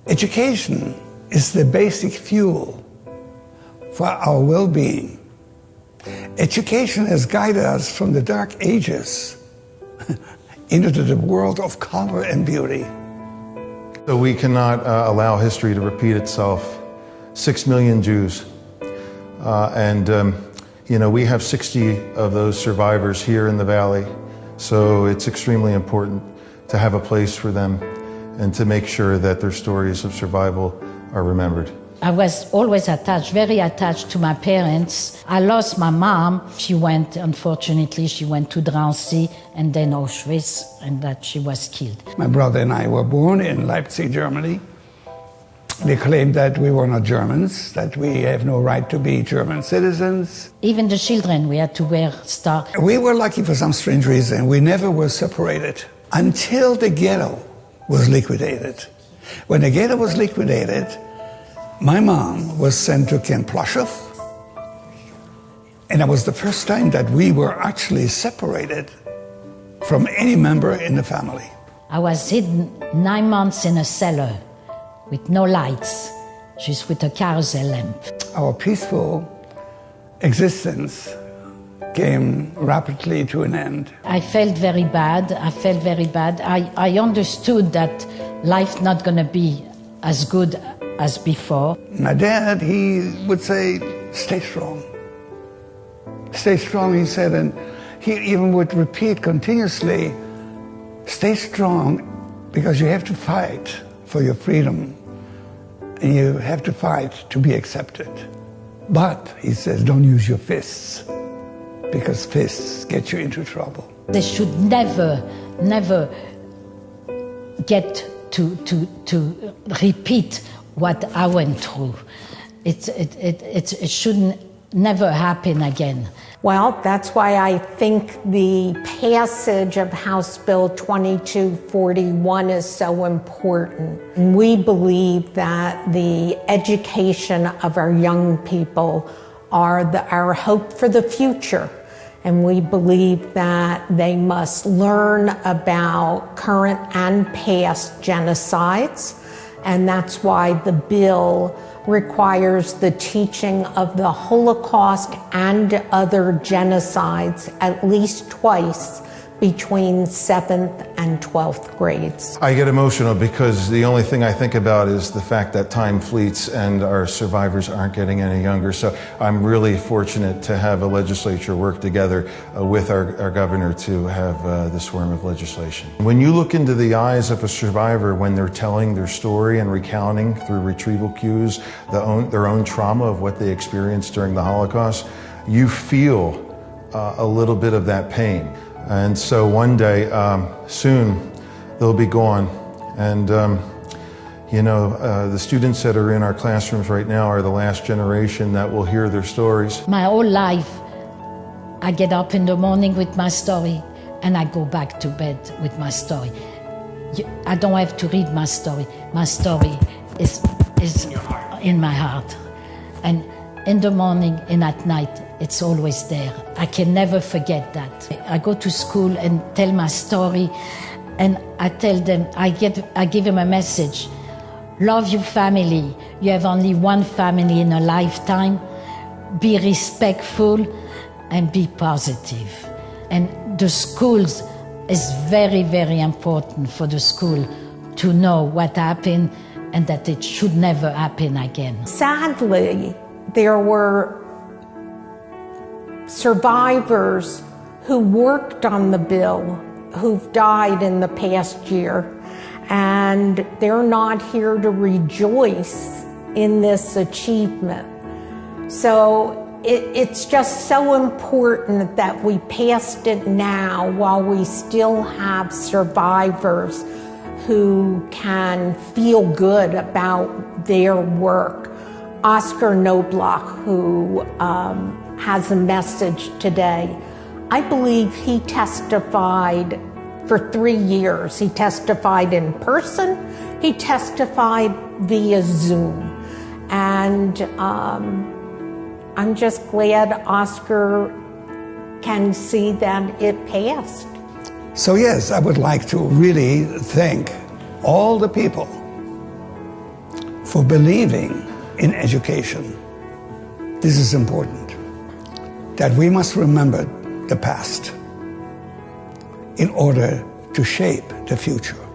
Education is the basic fuel for our well-being. Education has guided us from the Dark Ages into the world of color and beauty. So we cannot allow history to repeat itself. 6 million Jews. We have 60 of those survivors here in the Valley. So it's extremely important to have a place for them and to make sure that their stories of survival are remembered. I was always attached, very attached to my parents. I lost my mom. Unfortunately, she went to Drancy and then Auschwitz, and that she was killed. My brother and I were born in Leipzig, Germany. They claimed that we were not Germans, that we have no right to be German citizens. Even the children, we had to wear stars. We were lucky for some strange reason. We never were separated until the ghetto was liquidated. When the ghetto was liquidated, my mom was sent to Camp Plaszow, and that was the first time that we were actually separated from any member in the family. I was hidden 9 months in a cellar with no lights, just with a carousel lamp. Our peaceful existence came rapidly to an end. I felt very bad. I understood that life not gonna be as good as before. My dad, he would say, stay strong. Stay strong, he said, and he even would repeat continuously, stay strong because you have to fight for your freedom and you have to fight to be accepted. But, he says, don't use your fists because fists get you into trouble. They should never get to repeat what I went through. It shouldn't never happen again. Well, that's why I think the passage of House Bill 2241 is so important. We believe that the education of our young people are our hope for the future. And we believe that they must learn about current and past genocides. And that's why the bill requires the teaching of the Holocaust and other genocides at least twice between 7th and 12th grades. I get emotional because the only thing I think about is the fact that time fleets and our survivors aren't getting any younger. So I'm really fortunate to have a legislature work together with our governor to have this form of legislation. When you look into the eyes of a survivor when they're telling their story and recounting through retrieval cues their own trauma of what they experienced during the Holocaust, you feel a little bit of that pain. And so one day, soon, they'll be gone. And, the students that are in our classrooms right now are the last generation that will hear their stories. My whole life, I get up in the morning with my story, and I go back to bed with my story. I don't have to read my story. My story is in my heart. And in the morning and at night, it's always there. I can never forget that. I go to school and tell my story, and I tell them, I give them a message. Love your family. You have only one family in a lifetime. Be respectful and be positive. And the schools is very, very important for the school to know what happened and that it should never happen again. Sadly, there were survivors who worked on the bill who've died in the past year, and they're not here to rejoice in this achievement. So it's just so important that we passed it now while we still have survivors who can feel good about their work. Oskar Knoblauch, who has a message today. I believe he testified for 3 years. He testified in person, he testified via Zoom. And I'm just glad Oskar can see that it passed. So yes, I would like to really thank all the people for believing in education. This is important, that we must remember the past in order to shape the future.